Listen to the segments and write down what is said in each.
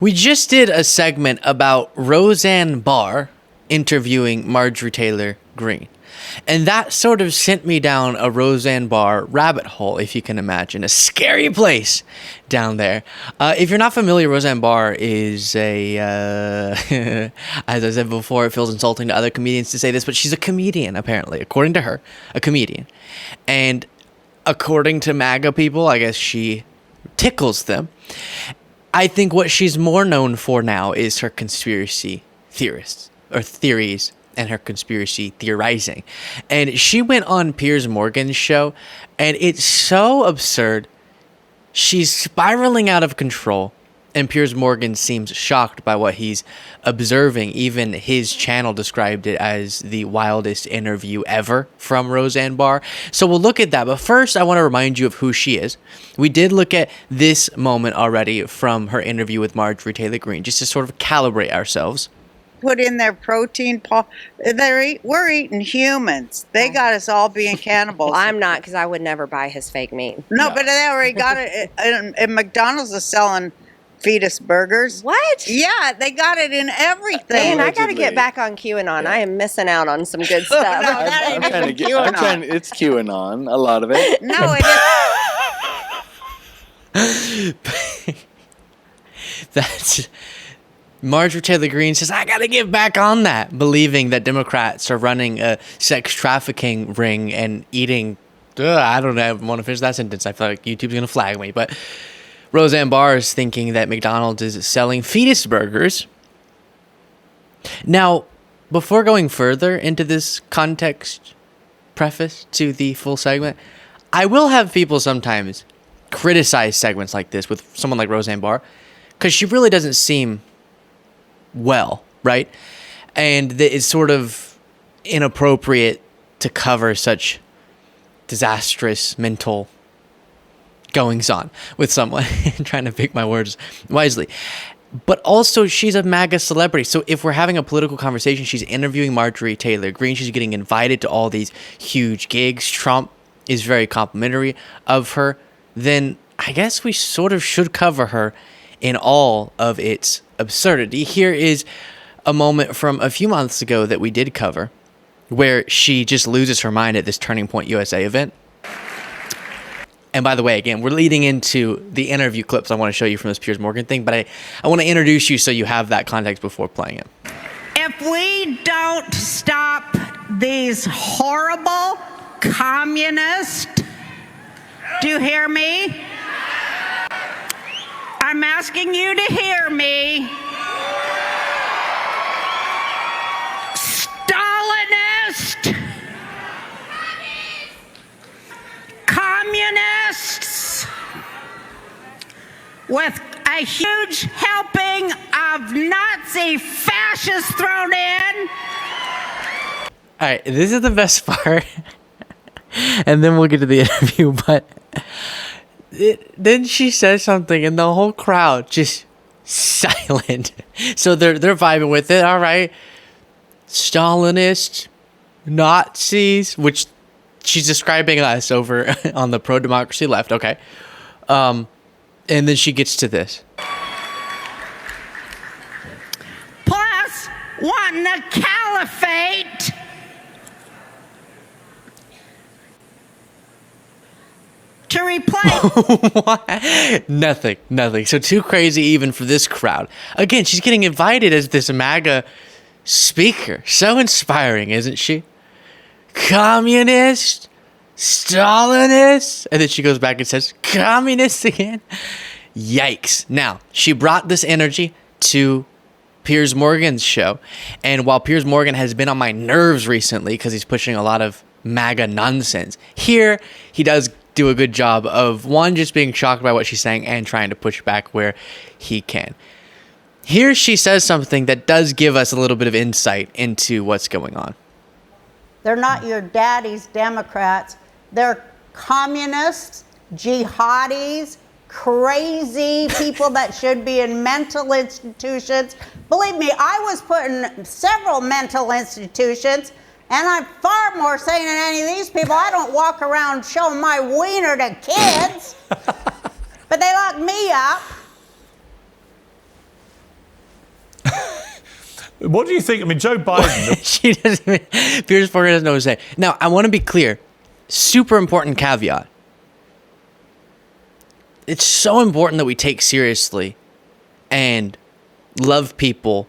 We just did a segment about Roseanne Barr interviewing Marjorie Taylor Greene. And that sort of sent me down a Roseanne Barr rabbit hole, if you can imagine. A scary place down there. If you're not familiar, Roseanne Barr is a, as I said before, it feels insulting to other comedians to say this, but she's a comedian, apparently. According to her, a comedian. And according to MAGA people, I guess she tickles them. I think what she's more known for now is her conspiracy theories and her conspiracy theorizing. And she went on Piers Morgan's show, and it's so absurd. She's spiraling out of control, and Piers Morgan seems shocked by what he's observing. Even his channel described it as the wildest interview ever from Roseanne Barr. So we'll look at that. But first, I want to remind you of who she is. We did look at this moment already from her interview with Marjorie Taylor Greene, just to sort of calibrate ourselves. Put in their protein. We're eating humans. They got us all being cannibals. Well, I'm not, because I would never buy his fake meat. No, but they already got it. And McDonald's is selling fetus burgers. What? Yeah, they got it in everything. Man, I got to get back on QAnon. I am missing out on some good stuff. No, that ain't even QAnon. It's QAnon, a lot of it. No, it is. That's... Marjorie Taylor Greene says, I gotta get back on that, believing that Democrats are running a sex trafficking ring and eating... I don't know, I want to finish that sentence. I feel like YouTube's gonna flag me, but Roseanne Barr is thinking that McDonald's is selling fetus burgers. Now, before going further into this context preface to the full segment, I will have people sometimes criticize segments like this with someone like Roseanne Barr, because she really doesn't seem well, right? And that it's sort of inappropriate to cover such disastrous mental goings on with someone. Trying to pick my words wisely. But also, she's a MAGA celebrity. So if we're having a political conversation, she's interviewing Marjorie Taylor Greene. She's getting invited to all these huge gigs. Trump is very complimentary of her. Then I guess we sort of should cover her in all of its absurdity. Here is a moment from a few months ago that we did cover, where she just loses her mind at this Turning Point USA event. And by the way, again, we're leading into the interview clips I want to show you from this Piers Morgan thing, but I want to introduce you so you have that context before playing it. If we don't stop these horrible communists, do you hear me? I'm asking you to hear me. Stalinist, communists, with a huge helping of Nazi fascists thrown in. All right, this is the best part. And then we'll get to the interview, but... then she says something and the whole crowd just silent. So they're vibing with it. All right. Stalinists, Nazis, which she's describing us over on the pro-democracy left. Okay. And then she gets to this. Plus, wanting a caliphate. To replace. What? Nothing. So too crazy even for this crowd. Again, she's getting invited as this MAGA speaker. So inspiring, isn't she? Communist, Stalinist, and then she goes back and says, communist again. Yikes. Now, she brought this energy to Piers Morgan's show, and while Piers Morgan has been on my nerves recently because he's pushing a lot of MAGA nonsense, here he does do a good job of, one, just being shocked by what she's saying and trying to push back where he can. Here she says something that does give us a little bit of insight into what's going on. They're not your daddy's Democrats. They're communists, jihadis, crazy people that should be in mental institutions. Believe me, I was put in several mental institutions, and I'm far more sane than any of these people. I don't walk around showing my wiener to kids. But they lock me up. What do you think? I mean, Joe Biden. She doesn't even, Piers Morgan doesn't know what to say. Now, I want to be clear. Super important caveat. It's so important that we take seriously and love people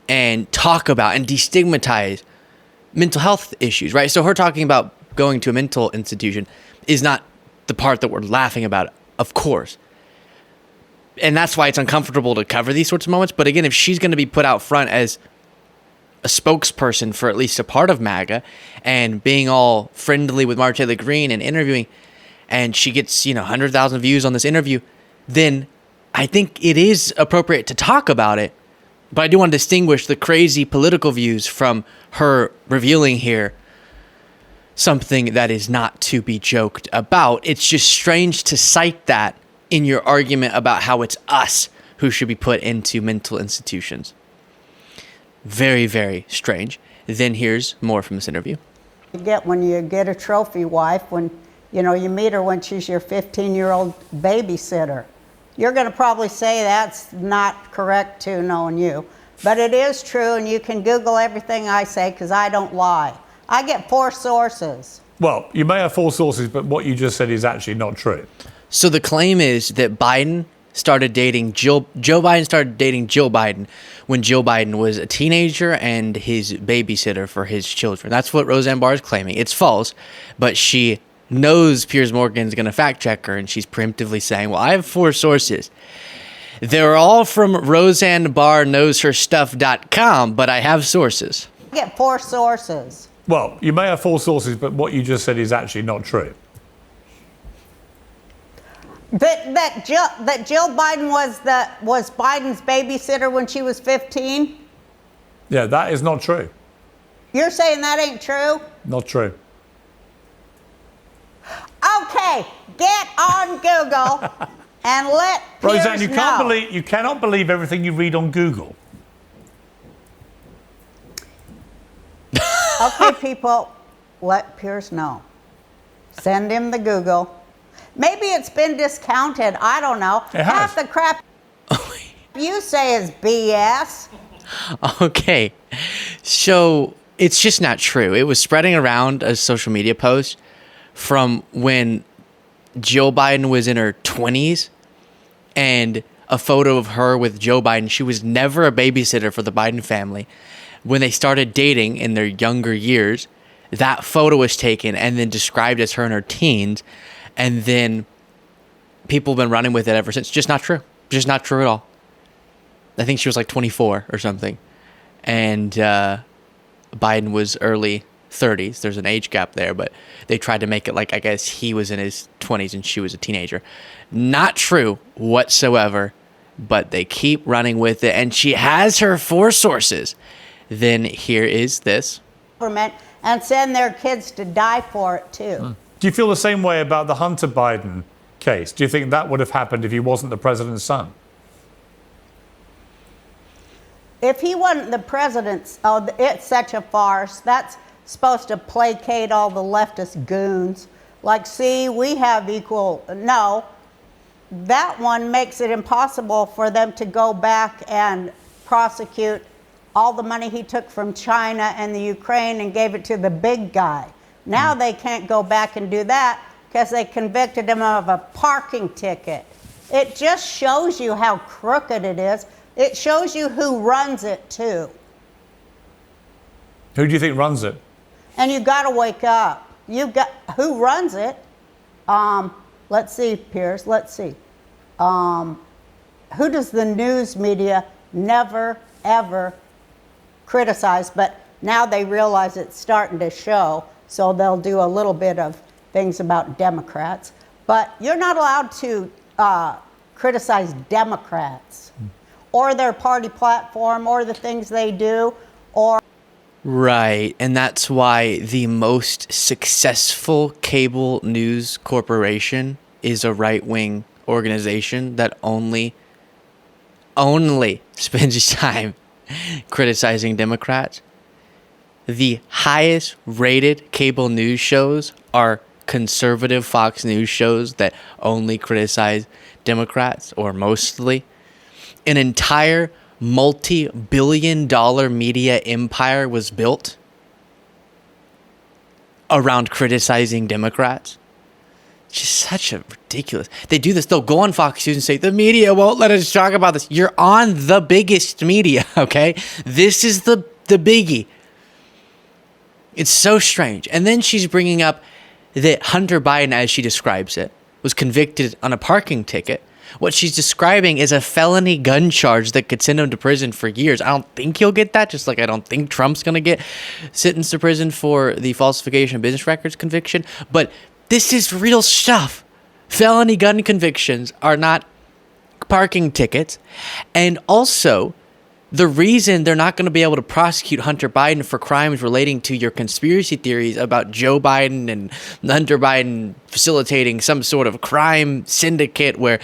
and talk about and destigmatize mental health issues, right? So her talking about going to a mental institution is not the part that we're laughing about, of course. And that's why it's uncomfortable to cover these sorts of moments. But again, if she's going to be put out front as a spokesperson for at least a part of MAGA and being all friendly with Marjorie Taylor Greene and interviewing, and she gets, 100,000 views on this interview, then I think it is appropriate to talk about it. But I do want to distinguish the crazy political views from her revealing here something that is not to be joked about. It's just strange to cite that in your argument about how it's us who should be put into mental institutions. Very, very strange. Then here's more from this interview. You get when you get a trophy wife, when you meet her when she's your 15-year-old babysitter. You're going to probably say that's not correct too, knowing you. But it is true, and you can Google everything I say because I don't lie. I get 4 sources. Well, you may have 4 sources, but what you just said is actually not true. So the claim is that Joe Biden started dating Jill Biden when Jill Biden was a teenager and his babysitter for his children. That's what Roseanne Barr is claiming. It's false, but she knows Piers Morgan's going to fact check her, and she's preemptively saying, well, I have 4 sources. They're all from RoseanneBarrKnowsHerStuff.com, but I have sources. I get 4 sources. Well, you may have 4 sources, but what you just said is actually not true. That Jill Biden was Biden's babysitter when she was 15? Yeah, that is not true. You're saying that ain't true? Not true. Okay, get on Google and let Piers Roseanne, know. you cannot believe everything you read on Google. Okay, people, let Piers know. Send him the Google. Maybe it's been discounted. I don't know. It has. Half the crap you say is BS. Okay, so it's just not true. It was spreading around a social media post from when Joe Biden was in her 20s and a photo of her with Joe Biden. She was never a babysitter for the Biden family. When they started dating in their younger years, that photo was taken and then described as her in her teens. And then people have been running with it ever since. Just not true. Just not true at all. I think she was like 24 or something. And Biden was early 30s. There's an age gap there, but they tried to make it like, I guess he was in his 20s and she was a teenager. Not true whatsoever, but they keep running with it. And she has her 4 sources. Then here is this. And send their kids to die for it, too. Do you feel the same way about the Hunter Biden case? Do you think that would have happened if he wasn't the president's son? If he wasn't the president's, it's such a farce. That's supposed to placate all the leftist goons. Like, see, we have equal. No, that one makes it impossible for them to go back and prosecute all the money he took from China and the Ukraine and gave it to the big guy. Now they can't go back and do that because they convicted him of a parking ticket. It just shows you how crooked it is. It shows you who runs it, too. Who do you think runs it? And you got to wake up. Who runs it? Let's see, Piers. Let's see. Who does the news media never, ever criticize? But now they realize it's starting to show, so they'll do a little bit of things about Democrats. But you're not allowed to criticize Democrats or their party platform or the things they do or... Right, and that's why the most successful cable news corporation is a right-wing organization that only spends time criticizing Democrats. The highest rated cable news shows are conservative Fox News shows that only criticize Democrats, or mostly. An entire multi-billion-dollar media empire was built around criticizing Democrats. Just such a ridiculous. They do this. They'll go on Fox News and say, the media won't let us talk about this. You're on the biggest media, okay? This is the biggie. It's so strange. And then she's bringing up that Hunter Biden, as she describes it, was convicted on a parking ticket. What she's describing is a felony gun charge that could send him to prison for years. I don't think he'll get that, just like I don't think Trump's going to get sentenced to prison for the falsification of business records conviction. But this is real stuff. Felony gun convictions are not parking tickets. And also, the reason they're not going to be able to prosecute Hunter Biden for crimes relating to your conspiracy theories about Joe Biden and Hunter Biden facilitating some sort of crime syndicate where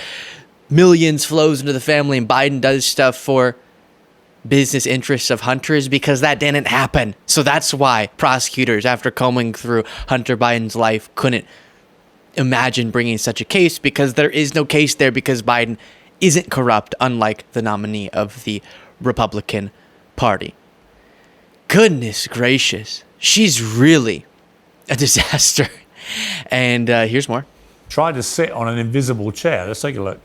millions flows into the family and Biden does stuff for business interests of Hunter is because that didn't happen. So that's why prosecutors, after combing through Hunter Biden's life, couldn't imagine bringing such a case, because there is no case there because Biden isn't corrupt, unlike the nominee of the Republican Party. Goodness gracious. She's really a disaster. And here's more. Tried to sit on an invisible chair. Let's take a look.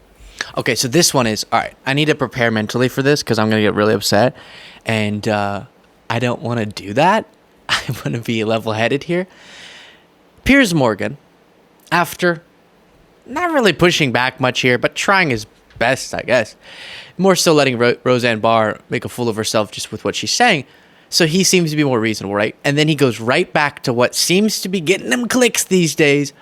Okay, so this one is, all right, I need to prepare mentally for this because I'm going to get really upset. And I don't want to do that. I want to be level-headed here. Piers Morgan, after not really pushing back much here, but trying his best, I guess, more so letting Roseanne Barr make a fool of herself just with what she's saying. So he seems to be more reasonable, right? And then he goes right back to what seems to be getting him clicks these days,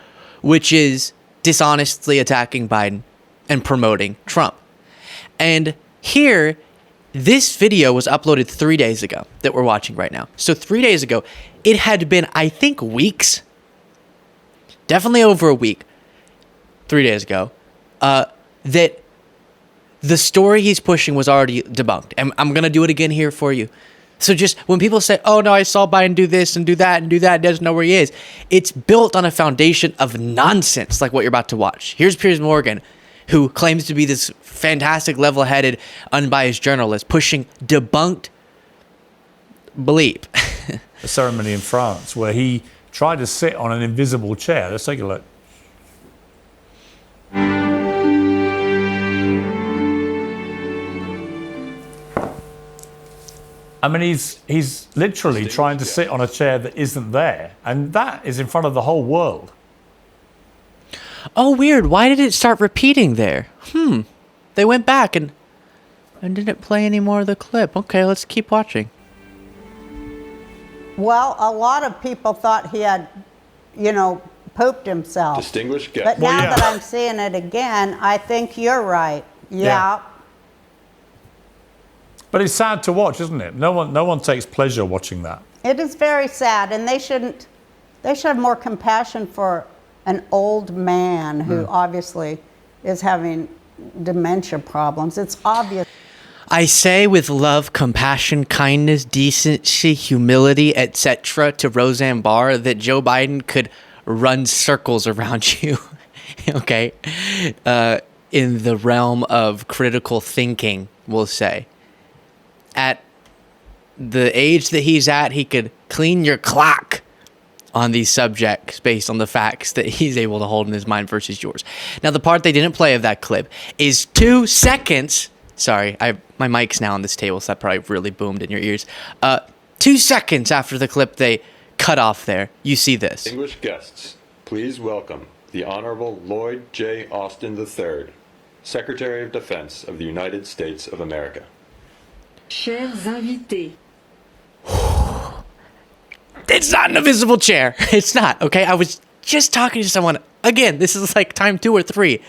which is dishonestly attacking Biden and promoting Trump. And here, this video was uploaded 3 days ago that we're watching right now. So 3 days ago, it had been, I think, weeks, definitely over a week, 3 days ago, that the story he's pushing was already debunked. And I'm going to do it again here for you. So just when people say, oh, no, I saw Biden do this and do that and do that, doesn't know where he is, it's built on a foundation of nonsense like what you're about to watch. Here's Piers Morgan, who claims to be this fantastic, level-headed, unbiased journalist, pushing debunked bleep. A ceremony in France where he tried to sit on an invisible chair. Let's take a look. I mean, he's literally trying to sit on a chair that isn't there. And that is in front of the whole world. Oh, weird. Why did it start repeating there? They went back and didn't play any more of the clip. Okay, let's keep watching. Well, a lot of people thought he had, pooped himself. Distinguished guest. But now that I'm seeing it again, I think you're right. Yeah. But it's sad to watch, isn't it? No one takes pleasure watching that. It is very sad, and they should have more compassion for an old man who obviously is having dementia problems. It's obvious. I say with love, compassion, kindness, decency, humility, etc. to Roseanne Barr that Joe Biden could run circles around you, okay, in the realm of critical thinking, we'll say. At the age that he's at, he could clean your clock on these subjects based on the facts that he's able to hold in his mind versus yours. Now, the part they didn't play of that clip is 2 seconds. Sorry, my mic's now on this table, so that probably really boomed in your ears. 2 seconds after the clip they cut off there, you see this. Distinguished guests, please welcome the Honorable Lloyd J. Austin III, Secretary of Defense of the United States of America. Chers invités. It's not an invisible chair. It's not, okay? I was just talking to someone. Again, this is like time 2 or 3.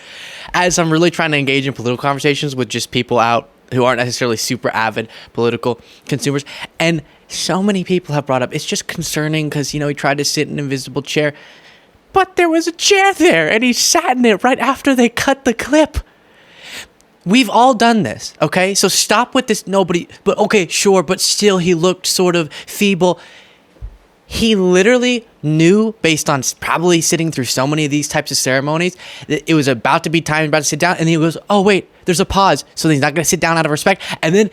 As I'm really trying to engage in political conversations with just people out who aren't necessarily super avid political consumers. And so many people have brought up, it's just concerning because, he tried to sit in an invisible chair. But there was a chair there, and he sat in it right after they cut the clip. We've all done this, okay? So stop with this but okay, sure, but still he looked sort of feeble. He literally knew, based on probably sitting through so many of these types of ceremonies, that it was about to be time, about to sit down, and he goes, oh wait, there's a pause, so he's not going to sit down out of respect. And then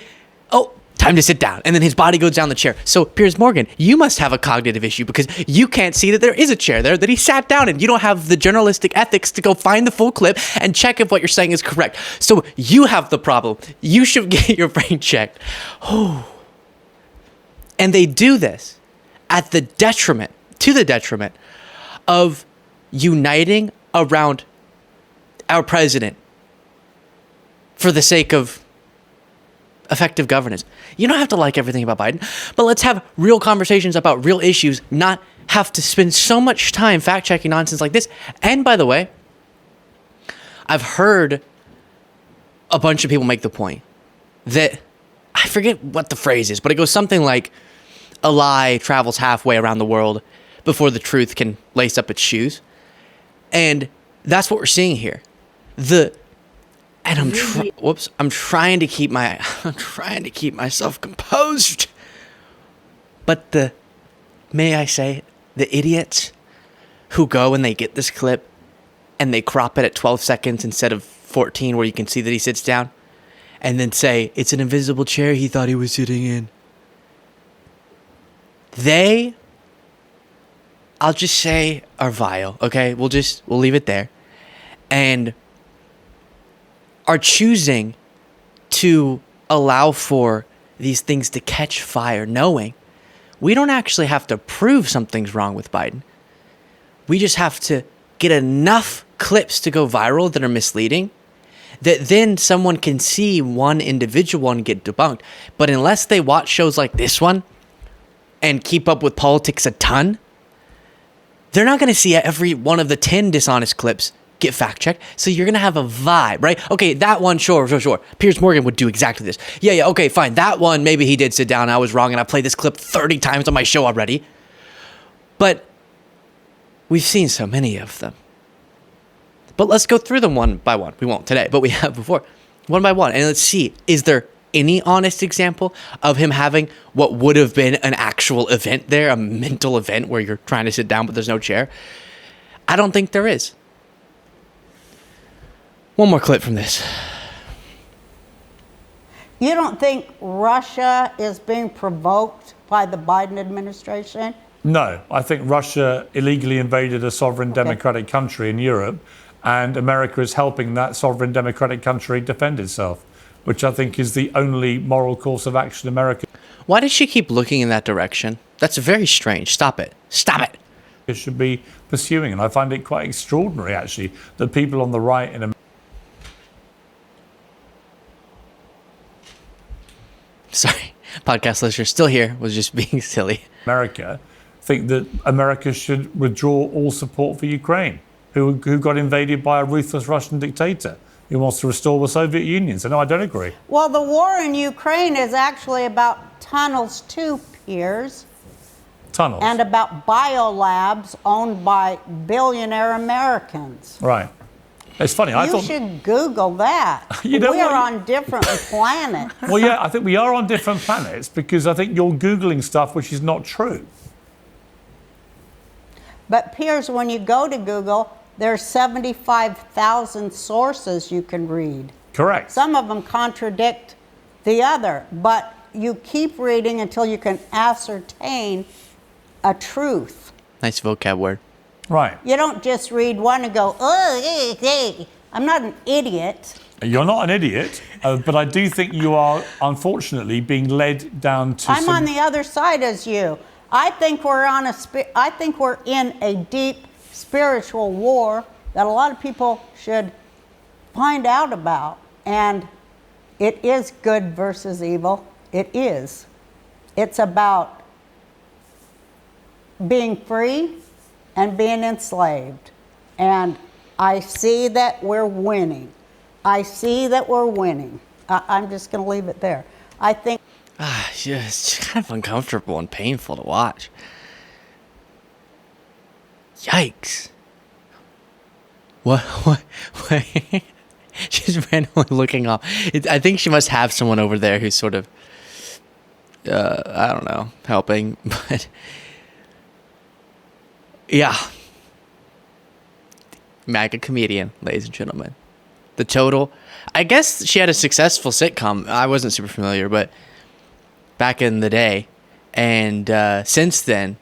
oh, time to sit down. And then his body goes down the chair. So, Piers Morgan, you must have a cognitive issue because you can't see that there is a chair there that he sat down in. You don't have the journalistic ethics to go find the full clip and check if what you're saying is correct. So, you have the problem. You should get your brain checked. Oh. And they do this at the detriment, of uniting around our president for the sake of effective governance. You don't have to like everything about Biden, but let's have real conversations about real issues, not have to spend so much time fact-checking nonsense like this. And by the way, I've heard a bunch of people make the point that, I forget what the phrase is, but it goes something like, a lie travels halfway around the world before the truth can lace up its shoes. And that's what we're seeing here. I'm trying to keep myself composed. But may I say, the idiots who go and they get this clip and they crop it at 12 seconds instead of 14 where you can see that he sits down and then say, it's an invisible chair he thought he was sitting in. I'll just say, are vile, okay? We'll leave it there. And are choosing to allow for these things to catch fire, knowing we don't actually have to prove something's wrong with Biden. We just have to get enough clips to go viral that are misleading, that then someone can see one individual and get debunked. But unless they watch shows like this one and keep up with politics a ton, they're not going to see every one of the 10 dishonest clips get fact-checked. So you're going to have a vibe, right? Okay, that one, sure. Piers Morgan would do exactly this. Yeah, okay, fine. That one, maybe he did sit down. I was wrong, and I played this clip 30 times on my show already. But we've seen so many of them. But let's go through them one by one. We won't today, but we have before. One by one. And let's see, is there any honest example of him having what would have been an actual event there, a mental event where you're trying to sit down but there's no chair? I don't think there is. One more clip from this. You don't think Russia is being provoked by the Biden administration? No, I think Russia illegally invaded a sovereign democratic country in Europe, and America is helping that sovereign democratic country defend itself, which I think is the only moral course of action America. Why does she keep looking in that direction? That's very strange. Stop it. It should be pursuing, and I find it quite extraordinary, actually, that people on the right in America. Sorry, podcast listeners still here, was just being silly. America think that America should withdraw all support for Ukraine, who got invaded by a ruthless Russian dictator who wants to restore the Soviet Union. So no, I don't agree. Well, the war in Ukraine is actually about tunnels too, Piers. Tunnels. And about biolabs owned by billionaire Americans. Right. It's funny. You should Google that. You know We're what? on different planets. Well, yeah, I think we are on different planets because I think you're Googling stuff which is not true. But Piers, when you go to Google, there's 75,000 sources you can read. Correct. Some of them contradict the other, but you keep reading until you can ascertain a truth. Nice vocab word. Right. You don't just read one and go, oh, I'm not an idiot. You're not an idiot, but I do think you are, unfortunately, being led down to I'm on the other side as you. I think we're in a deep spiritual war that a lot of people should find out about. And it is good versus evil. It is. It's about being free and being enslaved. And I see that we're winning. I'm just going to leave it there. I think. It's kind of uncomfortable and painful to watch. Yikes. What? She's randomly looking off. I think she must have someone over there who's sort of, I don't know, helping. But, yeah. MAGA comedian, ladies and gentlemen. The total. I guess she had a successful sitcom. I wasn't super familiar, but back in the day. And since then,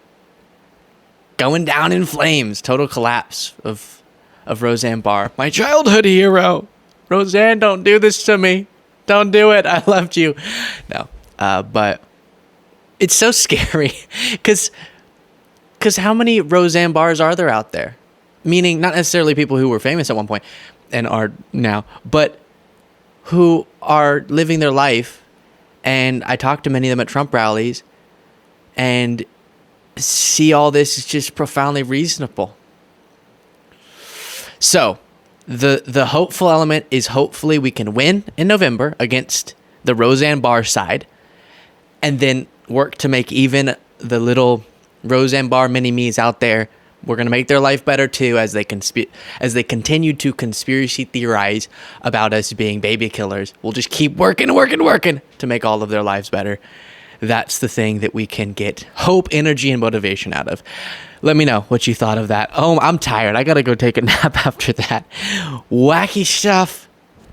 going down in flames. Total collapse of Roseanne Barr. My childhood hero. Roseanne, don't do this to me. Don't do it. I loved you. No. But it's so scary. Because how many Roseanne Barrs are there out there? Meaning not necessarily people who were famous at one point and are now, but who are living their life. And I talked to many of them at Trump rallies and see all this is just profoundly reasonable. So the hopeful element is hopefully we can win in November against the Roseanne Barr side and then work to make even the little Roseanne Barr mini-me's out there. We're going to make their life better too as they continue to conspiracy theorize about us being baby killers. We'll just keep working to make all of their lives better. That's the thing that we can get hope, energy, and motivation out of. Let me know what you thought of that. Oh, I'm tired. I got to go take a nap after that. Wacky stuff.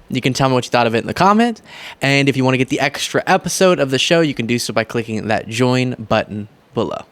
You can tell me what you thought of it in the comments. And if you want to get the extra episode of the show, you can do so by clicking that join button below.